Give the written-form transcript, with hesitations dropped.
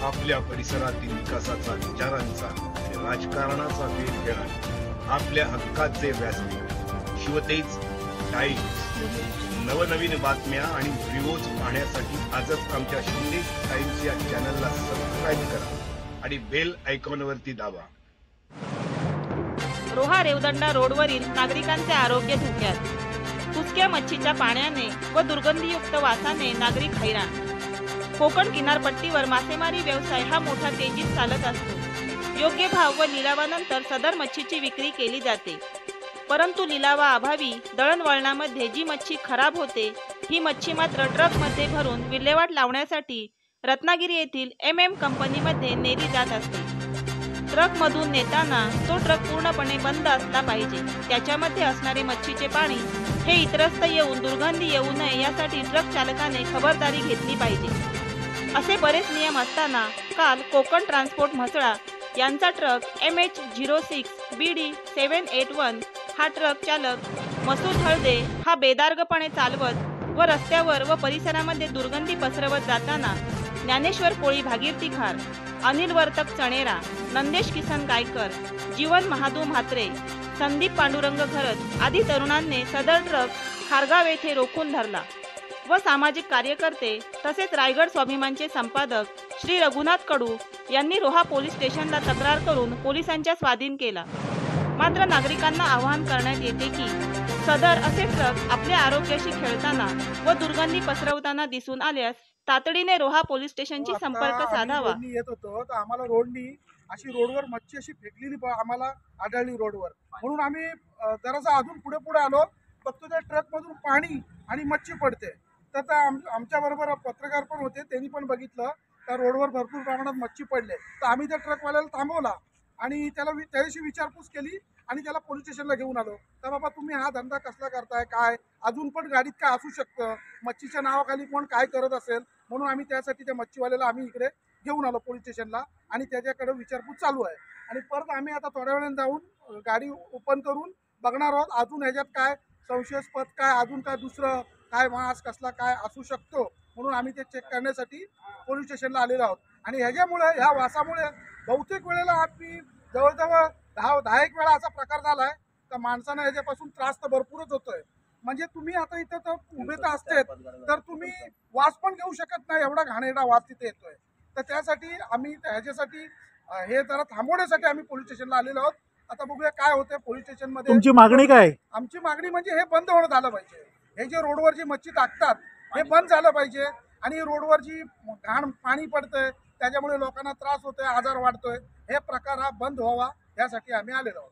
आपल्या परिसरातील विकासाचा, विचारांचा आणि राजकारणाचा वेध घेणारे आपल्या हक्काचे व्यासपीठ शिवतेज टाइम्स। नवनवीन बातम्या आणि व्हिडिओज पाहण्यासाठी आजच आमच्या शिवतेज टाइम्स या चॅनलला सबस्क्राईब करा आणि बेल आयकॉनवरती दाबा। रोहा रेवदंडा रोडवरील नागरिकांचे आरोग्य धोक्यात। कुसक्या मच्छीच्या पाण्याने व दुर्गंधीयुक्त वासाने नागरिक हैराण। कोकण किनारपट्टीवर मासेमारी व्यवसाय हा मोठा तेजीत चालत असतो। योग्य भाव व लिलावानंतर सदर मच्छीची विक्री केली जाते, परंतु लिलावाअभावी दळणवळणामध्ये जी मच्छी खराब होते ही मच्छी मात्र ट्रकमध्ये भरून विल्हेवाट लावण्यासाठी रत्नागिरी येथील कंपनीमध्ये नेली जात असते। ट्रकमधून नेताना तो ट्रक पूर्णपणे बंद असला पाहिजे। त्याच्यामध्ये असणारे मच्छीचे पाणी हे इतरस्त येऊन दुर्गंधी येऊ नये यासाठी ट्रक चालकाने खबरदारी घेतली पाहिजे। असे बरेच नियम असताना काल कोकण ट्रान्सपोर्ट म्हसळा यांचा ट्रक MH06 BD 781 हा ट्रक चालक मसूद हळदे हा बेदार्गपणे चालवत व रस्त्यावर व परिसरामध्ये दुर्गंधी पसरवत जाताना ज्ञानेश्वर कोळी भागीरथी खार, अनिल वर्तक चणेरा, नंदेश किसन गायकर, जीवन महादू म्हात्रे, संदीप पांडुरंग घरत आदी तरुणांनी सदर ट्रक खारगाव येथे रोखून धरला व सामाजिक कार्यकर्ते तसेच रायगड स्वाभिमानचे संपादक श्री रघुनाथ कडू यांनी रोहा पोलीस स्टेशनला तक्रार करून पोलिसांच्या स्वाधीन केला। मात्र नागरिकांना आवाहन करण्यात येते की सदर असे ट्रक आपल्या आरोग्याशी खेळताना व दुर्गंधी पसरवताना दिसून आल्यास तातडीने रोहा पोलीस स्टेशनशी संपर्क साधावा। येत होतो तर आम्हाला रोडनी अशी रोडवर मच्छी अशी फेकलेली आम्हाला आढळली रोडवर, म्हणून आम्ही जरासा अजून पुढे पुढे आलो, फक्त त्या ट्रक मधून पाणी आणि मच्छी पडते। तर आमच्या बरोबर पत्रकार पण होते, त्यांनी पण बघितलं त्या रोडवर भरपूर प्रमाणात मच्छी पडले। तर आम्ही त्या ट्रकवाल्याला थांबवला आणि त्याच्याशी विचारपूस केली आणि त्याला पोलीस स्टेशनला घेऊन आलो। तर बाबा तुम्ही हा धंदा कसला करताय, काय अजून पण गाडीत काय असू शकतं, मच्छीच्या नावाखाली कोण काय करत असेल, म्हणून आम्ही त्यासाठी त्या मच्छीवाल्याला आम्ही इकडे घेऊन आलो पोलीस स्टेशनला आणि त्याच्याकडे विचारपूस चालू आहे। आणि परत आम्ही आता थोड्या वेळाने जाऊन गाडी ओपन करून बघणार आहोत अजून ह्याच्यात काय संशयास्पद काय अजून काय दुसरं काय मास कसला काय असू शकतो, म्हणून आम्ही ते चेक करण्यासाठी पोलीस स्टेशनला आलेलो आहोत। आणि ह्याच्यामुळे ह्या वासामुळे बहुतेक वेळेला आम्ही जवळजवळ 10-11 वेळा असा प्रकार झाला आहे तर माणसांना ह्याच्यापासून त्रास तर भरपूरच होतोय। म्हणजे तुम्ही आता इथं तर उभे तर असते तर तुम्ही वास पण घेऊ शकत नाही, एवढा घाणेरडा वास तिथे येतोय। तर त्यासाठी आम्ही ह्याच्यासाठी हे जरा थांबवण्यासाठी आम्ही पोलीस स्टेशनला आलेलो आहोत। आता बघूया काय होतंय पोलीस स्टेशन मध्ये। तुमची मागणी काय? आमची मागणी म्हणजे हे बंद होणं झालं पाहिजे, हे जे रोडवर जी मच्छी टाकतात हे बंद झालं पाहिजे आणि रोडवर जी घाण पाणी पडतंय त्याच्यामुळे लोकांना त्रास होतोय, आजार वाढतोय, हे प्रकार हा बंद व्हावा यासाठी आम्ही आलेलो आहोत।